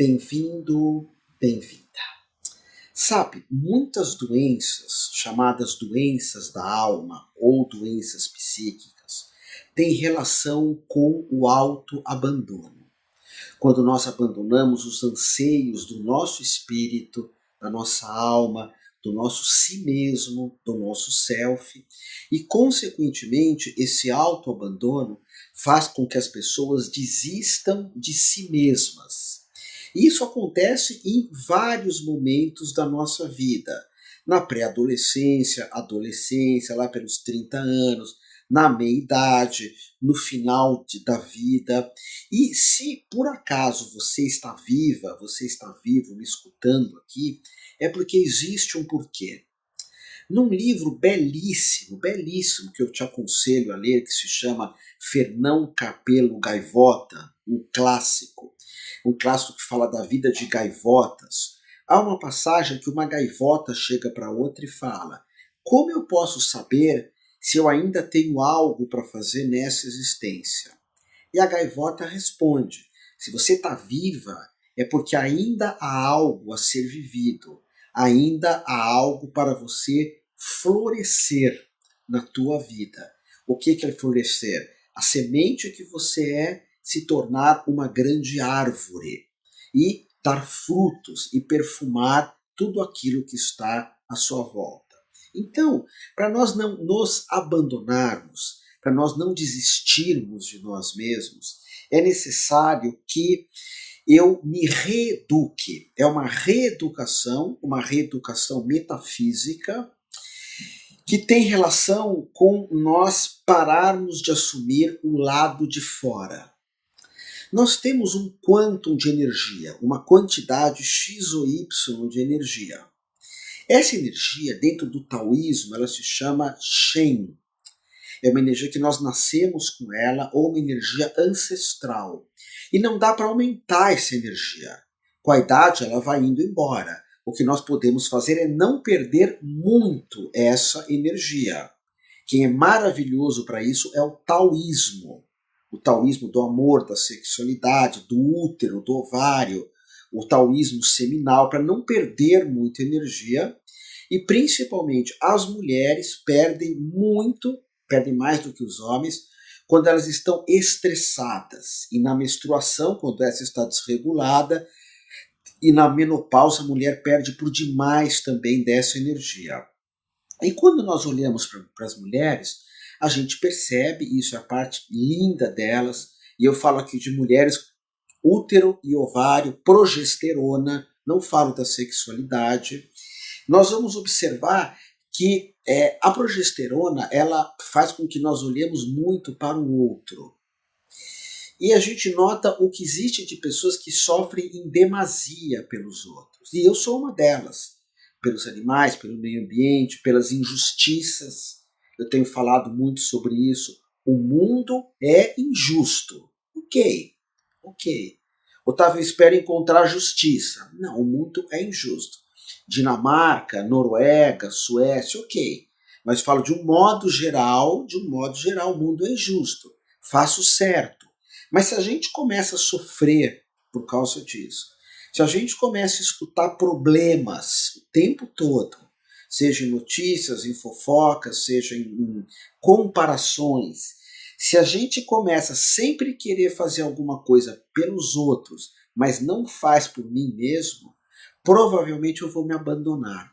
Bem-vindo, bem-vinda. Sabe, muitas doenças, chamadas doenças da alma ou doenças psíquicas, têm relação com o autoabandono. Quando nós abandonamos os anseios do nosso espírito, da nossa alma, do nosso si mesmo, do nosso self, e consequentemente esse autoabandono faz com que as pessoas desistam de si mesmas. Isso acontece em vários momentos da nossa vida. Na pré-adolescência, adolescência, lá pelos 30 anos, na meia-idade, no final da vida. E se por acaso você está viva, você está vivo me escutando aqui, é porque existe um porquê. Num livro belíssimo, belíssimo, que eu te aconselho a ler, que se chama Fernão Capelo Gaivota, um clássico que fala da vida de gaivotas, há uma passagem que uma gaivota chega para outra e fala: como eu posso saber se eu ainda tenho algo para fazer nessa existência? E a gaivota responde: se você está viva, é porque ainda há algo a ser vivido, ainda há algo para você florescer na tua vida. O que é florescer? A semente que você é se tornar uma grande árvore e dar frutos e perfumar tudo aquilo que está à sua volta. Então, para nós não nos abandonarmos, para nós não desistirmos de nós mesmos, é necessário que eu me reeduque. É uma reeducação metafísica, que tem relação com nós pararmos de assumir o lado de fora. Nós temos um quantum de energia, uma quantidade X ou Y de energia. Essa energia, dentro do taoísmo, ela se chama Shen. É uma energia que nós nascemos com ela, ou uma energia ancestral. E não dá para aumentar essa energia. Com a idade, ela vai indo embora. O que nós podemos fazer é não perder muito essa energia. Quem é maravilhoso para isso é o taoísmo. O taoísmo do amor, da sexualidade, do útero, do ovário. O taoísmo seminal, para não perder muita energia. E principalmente as mulheres perdem mais do que os homens, quando elas estão estressadas. E na menstruação, quando essa está desregulada, e na menopausa a mulher perde por demais também dessa energia. E quando nós olhamos para as mulheres, a gente percebe, isso é a parte linda delas, e eu falo aqui de mulheres, útero e ovário, progesterona, não falo da sexualidade. Nós vamos observar que a progesterona ela faz com que nós olhemos muito para o outro. E a gente nota o que existe de pessoas que sofrem em demasia pelos outros. E eu sou uma delas. Pelos animais, pelo meio ambiente, pelas injustiças. Eu tenho falado muito sobre isso. O mundo é injusto. Ok. Otávio espera encontrar justiça. Não, o mundo é injusto. Dinamarca, Noruega, Suécia, ok. Mas falo de um modo geral, o mundo é injusto. Faço o certo. Mas se a gente começa a sofrer por causa disso, se a gente começa a escutar problemas o tempo todo, seja em notícias, em fofocas, seja em comparações, se a gente começa a sempre querer fazer alguma coisa pelos outros, mas não faz por mim mesmo, provavelmente eu vou me abandonar.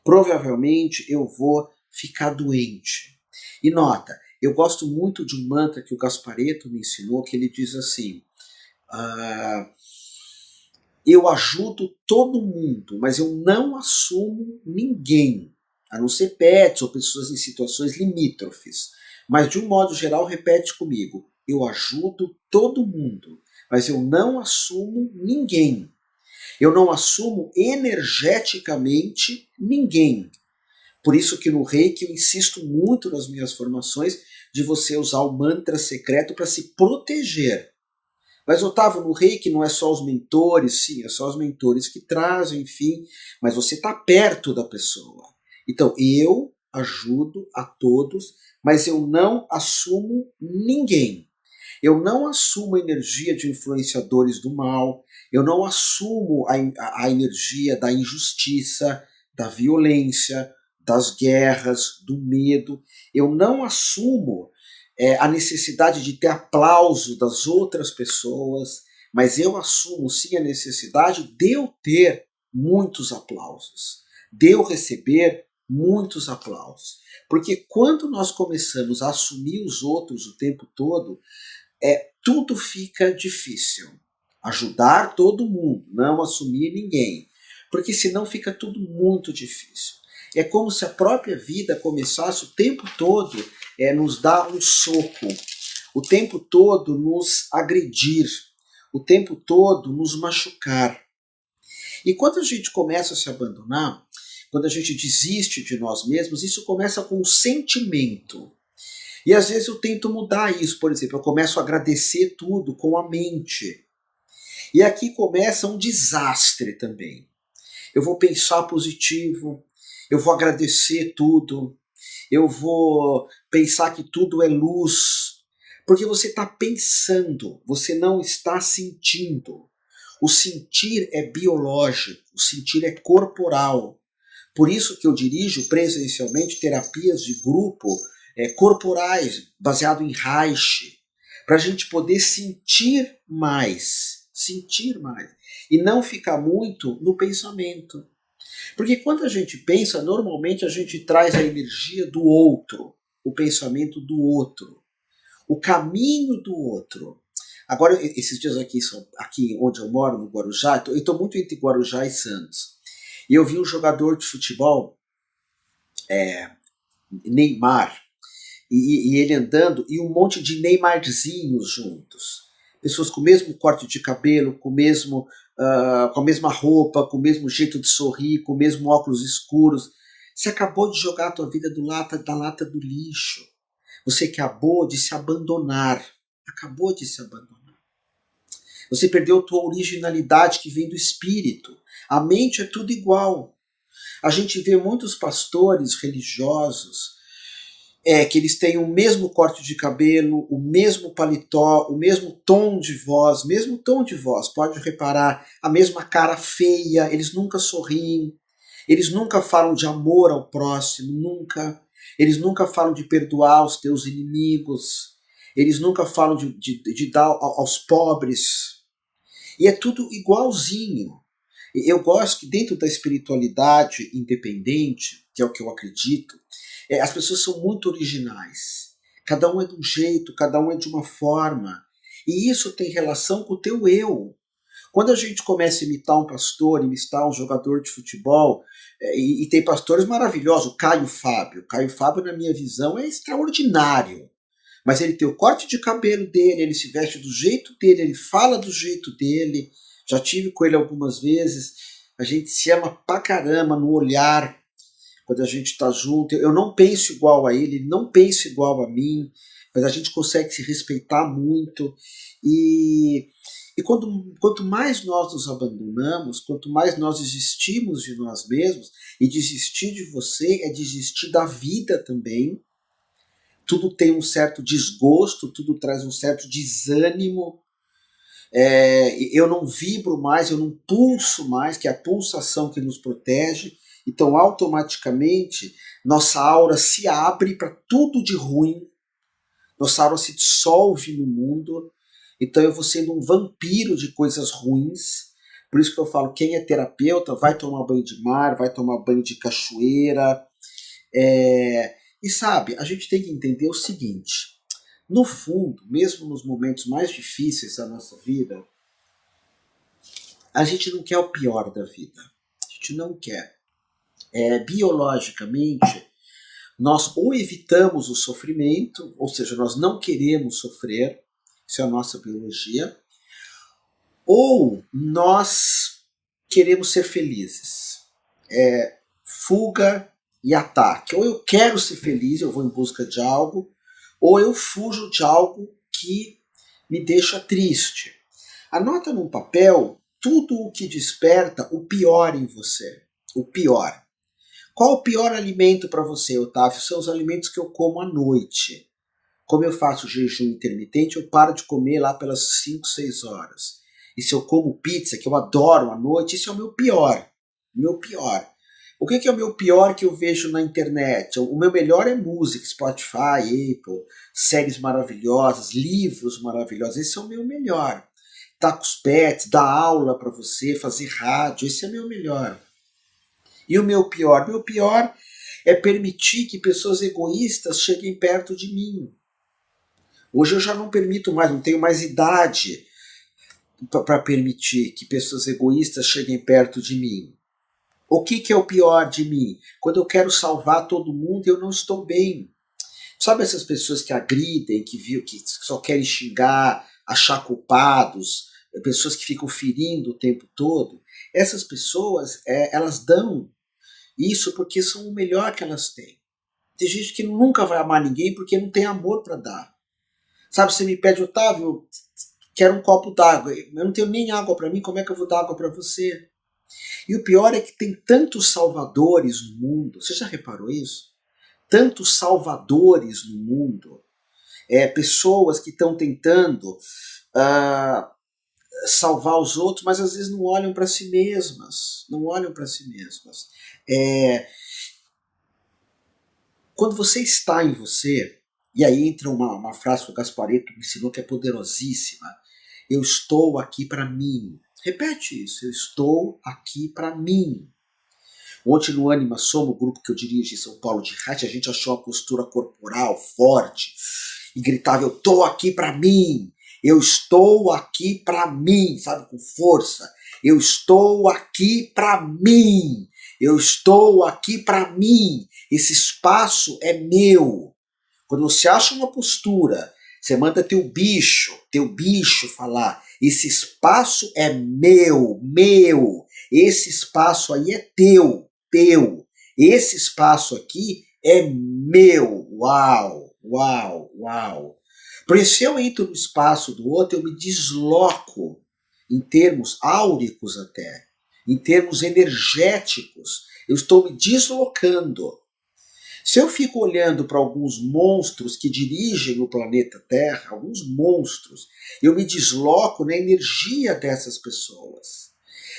Provavelmente eu vou ficar doente. E nota, eu gosto muito de um mantra que o Gasparetto me ensinou, que ele diz assim: eu ajudo todo mundo, mas eu não assumo ninguém, a não ser pets ou pessoas em situações limítrofes. Mas de um modo geral, repete comigo: eu ajudo todo mundo, mas eu não assumo ninguém. Eu não assumo energeticamente ninguém. Por isso que no Reiki eu insisto muito nas minhas formações de você usar o mantra secreto para se proteger. Mas, Otávio, no Reiki não é só os mentores, sim, é só os mentores que trazem, enfim, mas você está perto da pessoa. Então, eu ajudo a todos, mas eu não assumo ninguém. Eu não assumo a energia de influenciadores do mal, eu não assumo a energia da injustiça, da violência, das guerras, do medo. Eu não assumo a necessidade de ter aplauso das outras pessoas, mas eu assumo sim a necessidade de eu ter muitos aplausos, de eu receber muitos aplausos. Porque quando nós começamos a assumir os outros o tempo todo, tudo fica difícil. Ajudar todo mundo, não assumir ninguém. Porque senão fica tudo muito difícil. É como se a própria vida começasse o tempo todo nos dar um soco, o tempo todo nos agredir, o tempo todo nos machucar. E quando a gente começa a se abandonar, quando a gente desiste de nós mesmos, isso começa com um sentimento. E às vezes eu tento mudar isso, por exemplo, eu começo a agradecer tudo com a mente. E aqui começa um desastre também. Eu vou pensar positivo, eu vou agradecer tudo, eu vou pensar que tudo é luz, porque você está pensando, você não está sentindo. O sentir é biológico, o sentir é corporal. Por isso que eu dirijo presencialmente terapias de grupo corporais, baseado em Reich, para a gente poder sentir mais, e não ficar muito no pensamento. Porque quando a gente pensa, normalmente a gente traz a energia do outro, o pensamento do outro, o caminho do outro. Agora, esses dias aqui onde eu moro, no Guarujá, eu estou muito entre Guarujá e Santos, e eu vi um jogador de futebol, Neymar, e ele andando, e um monte de Neymarzinhos juntos. Pessoas com o mesmo corte de cabelo, com a mesma roupa, com o mesmo jeito de sorrir, com o mesmo óculos escuros. Você acabou de jogar a tua vida da lata do lixo. Você acabou de se abandonar. Acabou de se abandonar. Você perdeu a tua originalidade que vem do espírito. A mente é tudo igual. A gente vê muitos pastores religiosos que eles têm o mesmo corte de cabelo, o mesmo paletó, o mesmo tom de voz, pode reparar, a mesma cara feia, eles nunca sorriem, eles nunca falam de amor ao próximo, nunca. Eles nunca falam de perdoar os teus inimigos, eles nunca falam de dar aos pobres. E é tudo igualzinho. Eu gosto que dentro da espiritualidade independente, que é o que eu acredito, as pessoas são muito originais. Cada um é de um jeito, cada um é de uma forma. E isso tem relação com o teu eu. Quando a gente começa a imitar um pastor, imitar um jogador de futebol, e tem pastores maravilhosos, o Caio Fábio. O Caio Fábio, na minha visão, é extraordinário. Mas ele tem o corte de cabelo dele, ele se veste do jeito dele, ele fala do jeito dele. Já tive com ele algumas vezes. A gente se ama pra caramba no olhar, quando a gente está junto. Eu não penso igual a ele não pensa igual a mim, mas a gente consegue se respeitar muito. E quanto mais nós nos abandonamos, quanto mais nós desistimos de nós mesmos, e desistir de você é desistir da vida também. Tudo tem um certo desgosto, tudo traz um certo desânimo. Eu não vibro mais, eu não pulso mais, que é a pulsação que nos protege. Então, automaticamente, nossa aura se abre para tudo de ruim, nossa aura se dissolve no mundo. Então, eu vou sendo um vampiro de coisas ruins. Por isso que eu falo, quem é terapeuta vai tomar banho de mar, vai tomar banho de cachoeira. E sabe, a gente tem que entender o seguinte: no fundo, mesmo nos momentos mais difíceis da nossa vida, a gente não quer o pior da vida. A gente não quer. Biologicamente, nós ou evitamos o sofrimento, ou seja, nós não queremos sofrer, isso é a nossa biologia, ou nós queremos ser felizes. Fuga e ataque. Ou eu quero ser feliz, eu vou em busca de algo, ou eu fujo de algo que me deixa triste. Anota num papel tudo o que desperta o pior em você. O pior. Qual o pior alimento para você, Otávio? São os alimentos que eu como à noite. Como eu faço jejum intermitente, eu paro de comer lá pelas 5, 6 horas. E se eu como pizza, que eu adoro à noite, isso é o meu pior. Meu pior. O que é o meu pior que eu vejo na internet? O meu melhor é música, Spotify, Apple, séries maravilhosas, livros maravilhosos. Esse é o meu melhor. Tá com os pets, dar aula para você, fazer rádio, esse é o meu melhor. E o meu pior? Meu pior é permitir que pessoas egoístas cheguem perto de mim. Hoje eu já não permito mais, não tenho mais idade para permitir que pessoas egoístas cheguem perto de mim. O que é o pior de mim? Quando eu quero salvar todo mundo e eu não estou bem. Sabe essas pessoas que agridem, que só querem xingar, achar culpados, pessoas que ficam ferindo o tempo todo? Essas pessoas, elas dão isso porque são o melhor que elas têm. Tem gente que nunca vai amar ninguém porque não tem amor para dar. Sabe, você me pede, Otávio, quero um copo d'água. Eu não tenho nem água para mim, como é que eu vou dar água para você? E o pior é que tem tantos salvadores no mundo. Você já reparou isso? Tantos salvadores no mundo. Pessoas que estão tentando salvar os outros, mas às vezes não olham para si mesmas. Não olham para si mesmas. Quando você está em você, e aí entra uma frase que o Gasparetto me ensinou que é poderosíssima. Eu estou aqui para mim. Repete isso. Eu estou aqui para mim. Ontem no Anima Soma, o grupo que eu dirijo em São Paulo de rádio, a gente achou uma postura corporal forte e gritava, eu estou aqui para mim. Eu estou aqui para mim, sabe, com força. Eu estou aqui para mim. Eu estou aqui para mim. Esse espaço é meu. Quando você acha uma postura, você manda teu bicho falar. Esse espaço é meu, meu. Esse espaço aí é teu, teu. Esse espaço aqui é meu. Uau, uau, uau. Porque se eu entro no espaço do outro, eu me desloco em termos áuricos até, em termos energéticos. Eu estou me deslocando. Se eu fico olhando para alguns monstros que dirigem o planeta Terra, alguns monstros, eu me desloco na energia dessas pessoas.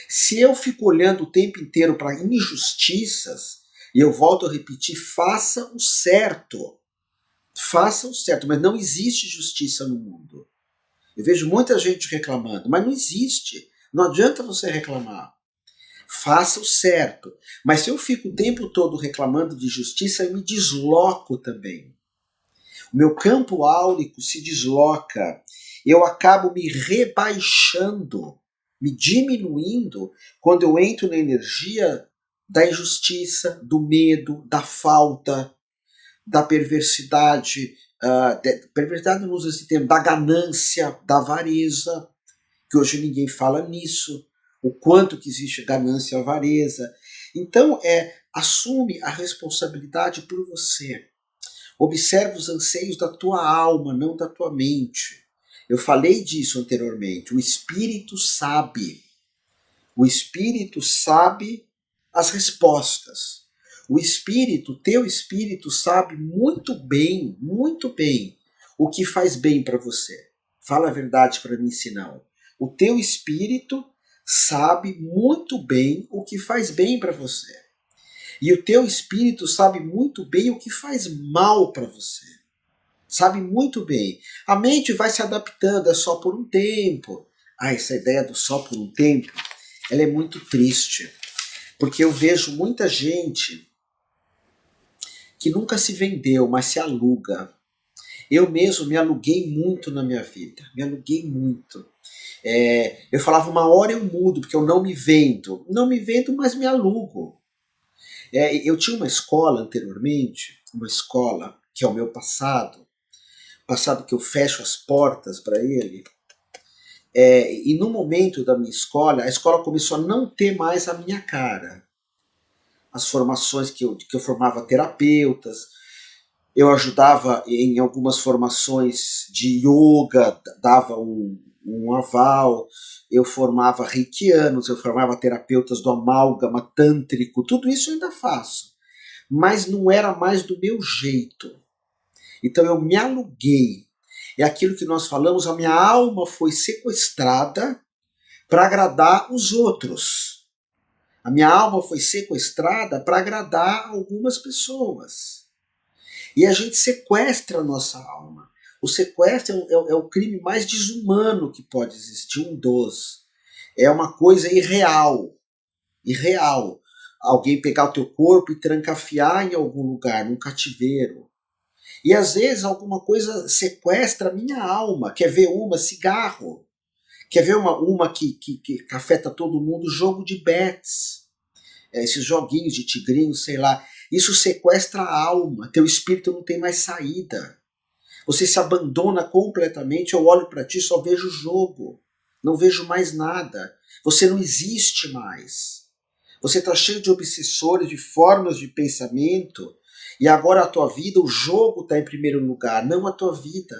Se eu fico olhando o tempo inteiro para injustiças, e eu volto a repetir, faça o certo. Faça o certo, mas não existe justiça no mundo. Eu vejo muita gente reclamando, mas não existe. Não adianta você reclamar. Faça o certo. Mas se eu fico o tempo todo reclamando de justiça, eu me desloco também. O meu campo áurico se desloca. Eu acabo me rebaixando, me diminuindo, quando eu entro na energia da injustiça, do medo, da falta, da perversidade. Perversidade não usa esse termo, da ganância, da avareza, que hoje ninguém fala nisso. O quanto que existe ganância e avareza. Então, assume a responsabilidade por você. Observe os anseios da tua alma, não da tua mente. Eu falei disso anteriormente. O espírito sabe. O espírito sabe as respostas. Teu espírito sabe muito bem, o que faz bem para você. Fala a verdade para mim, senão. O teu espírito sabe muito bem o que faz bem para você. E o teu espírito sabe muito bem o que faz mal para você. Sabe muito bem. A mente vai se adaptando, é só por um tempo. Essa ideia do só por um tempo, ela é muito triste. Porque eu vejo muita gente que nunca se vendeu, mas se aluga. Eu mesmo me aluguei muito na minha vida. Me aluguei muito. Eu falava, uma hora eu mudo, porque eu não me vendo. Não me vendo, mas me alugo. Eu tinha uma escola anteriormente, uma escola que é o meu passado que eu fecho as portas para ele. E no momento da minha escola, a escola começou a não ter mais a minha cara. As formações que eu formava terapeutas, eu ajudava em algumas formações de yoga, dava um aval, eu formava reikianos, eu formava terapeutas do amálgama tântrico, tudo isso eu ainda faço. Mas não era mais do meu jeito. Então eu me aluguei. É aquilo que nós falamos, a minha alma foi sequestrada para agradar os outros. A minha alma foi sequestrada para agradar algumas pessoas. E a gente sequestra a nossa alma. O sequestro é o crime mais desumano que pode existir, um dos. É uma coisa irreal. Irreal. Alguém pegar o teu corpo e trancafiar em algum lugar, num cativeiro. E às vezes alguma coisa sequestra a minha alma. Quer ver uma? Cigarro. Quer ver uma que afeta todo mundo? Jogo de bets. Esses joguinhos de tigrinho, sei lá. Isso sequestra a alma. Teu espírito não tem mais saída. Você se abandona completamente. Eu olho para ti, só vejo jogo. Não vejo mais nada. Você não existe mais. Você está cheio de obsessores, de formas de pensamento, e agora a tua vida, o jogo está em primeiro lugar, não a tua vida.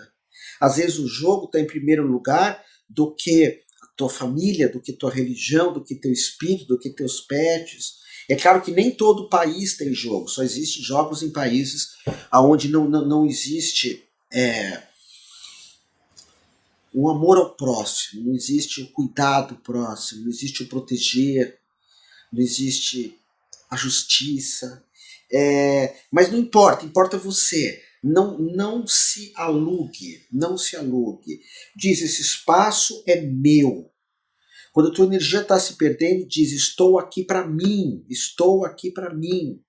Às vezes o jogo está em primeiro lugar do que a tua família, do que tua religião, do que teu espírito, do que teus pets. É claro que nem todo país tem jogo, só existem jogos em países onde não existe o amor ao próximo, não existe o cuidado próximo, não existe o proteger, não existe a justiça. Mas não importa, importa você. Não se alugue, não se alugue. Diz, esse espaço é meu. Quando a tua energia está se perdendo, diz, estou aqui para mim, estou aqui para mim.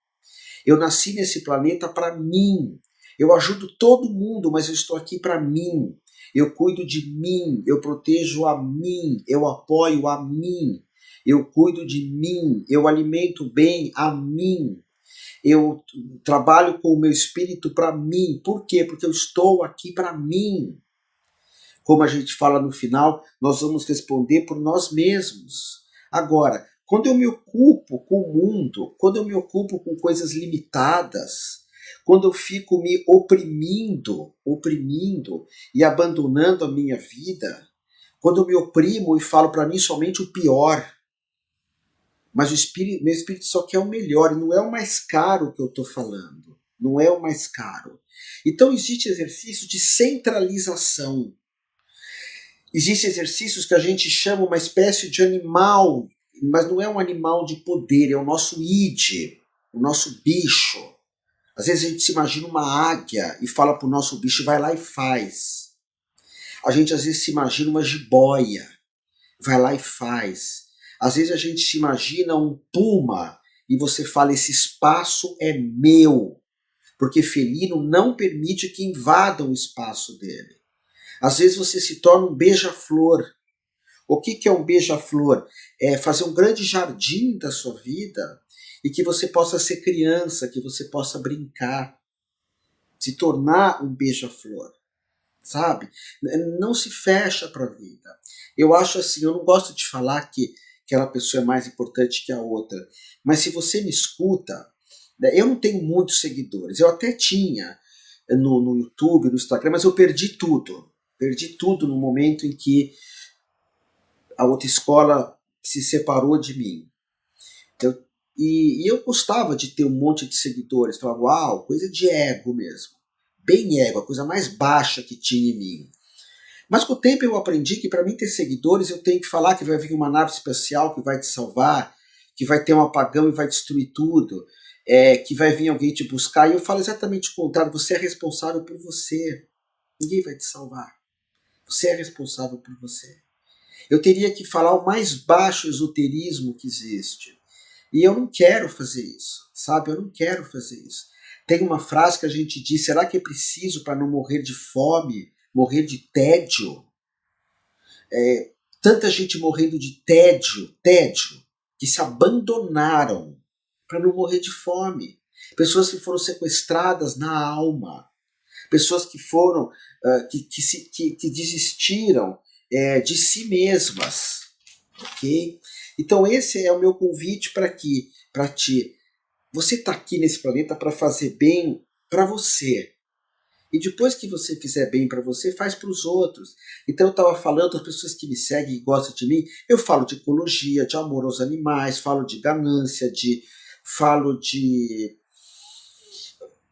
Eu nasci nesse planeta para mim. Eu ajudo todo mundo, mas eu estou aqui para mim. Eu cuido de mim, eu protejo a mim, eu apoio a mim. Eu cuido de mim, eu alimento bem a mim. Eu trabalho com o meu espírito para mim. Por quê? Porque eu estou aqui para mim. Como a gente fala no final, nós vamos responder por nós mesmos. Agora, quando eu me ocupo com o mundo, quando eu me ocupo com coisas limitadas, quando eu fico me oprimindo e abandonando a minha vida, quando eu me oprimo e falo para mim somente o pior, mas meu espírito só quer o melhor, e não é o mais caro que eu estou falando. Não é o mais caro. Então existe exercício de centralização. Existem exercícios que a gente chama uma espécie de animal, mas não é um animal de poder, é o nosso id, o nosso bicho. Às vezes a gente se imagina uma águia e fala para o nosso bicho, vai lá e faz. A gente às vezes se imagina uma jiboia, vai lá e faz. Às vezes a gente se imagina um puma e você fala, esse espaço é meu, porque felino não permite que invadam o espaço dele. Às vezes você se torna um beija-flor. O que é um beija-flor? É fazer um grande jardim da sua vida e que você possa ser criança, que você possa brincar, se tornar um beija-flor, sabe? Não se fecha para a vida. Eu acho assim, eu não gosto de falar que aquela pessoa é mais importante que a outra, mas se você me escuta, eu não tenho muitos seguidores, eu até tinha no YouTube, no Instagram, mas eu perdi tudo. Perdi tudo no momento em que a outra escola se separou de mim. E eu gostava de ter um monte de seguidores. Falava, uau, coisa de ego mesmo. Bem ego, a coisa mais baixa que tinha em mim. Mas com o tempo eu aprendi que para mim ter seguidores eu tenho que falar que vai vir uma nave espacial que vai te salvar, que vai ter um apagão e vai destruir tudo, que vai vir alguém te buscar. E eu falo exatamente o contrário, você é responsável por você. Ninguém vai te salvar. Você é responsável por você. Eu teria que falar o mais baixo esoterismo que existe. E eu não quero fazer isso, sabe? Eu não quero fazer isso. Tem uma frase que a gente diz, será que é preciso para não morrer de fome, morrer de tédio? Tanta gente morrendo de tédio, que se abandonaram para não morrer de fome. Pessoas que foram sequestradas na alma. Pessoas que foram, que desistiram de si mesmas, ok? Então esse é o meu convite para ti. Você está aqui nesse planeta para fazer bem para você. E depois que você fizer bem para você, faz para os outros. Então eu estava falando, as pessoas que me seguem e gostam de mim, eu falo de ecologia, de amor aos animais, falo de ganância, falo de...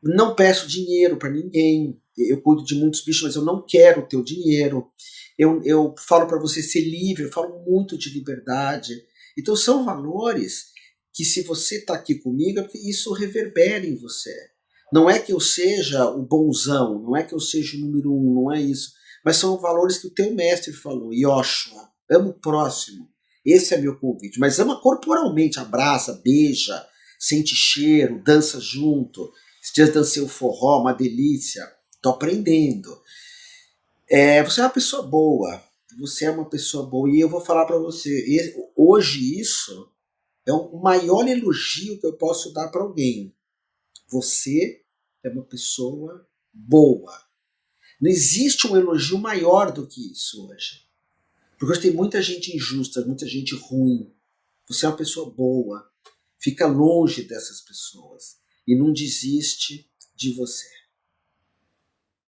Não peço dinheiro para ninguém. eu cuido de muitos bichos, mas eu não quero o teu dinheiro. Eu falo para você ser livre, eu falo muito de liberdade. Então são valores que, se você está aqui comigo, é porque isso reverbera em você. Não é que eu seja o bonzão, não é que eu seja o número um, não é isso. Mas são valores que o teu mestre falou, Yoshua, ama o próximo. Esse é meu convite. Mas ama corporalmente, abraça, beija, sente cheiro, dança junto. Esses dias dancei o forró, uma delícia. Tô aprendendo. Você é uma pessoa boa. Você é uma pessoa boa. E eu vou falar para você, hoje isso é o maior elogio que eu posso dar para alguém. Você é uma pessoa boa. Não existe um elogio maior do que isso hoje. Porque hoje tem muita gente injusta, muita gente ruim. Você é uma pessoa boa. Fica longe dessas pessoas. E não desiste de você.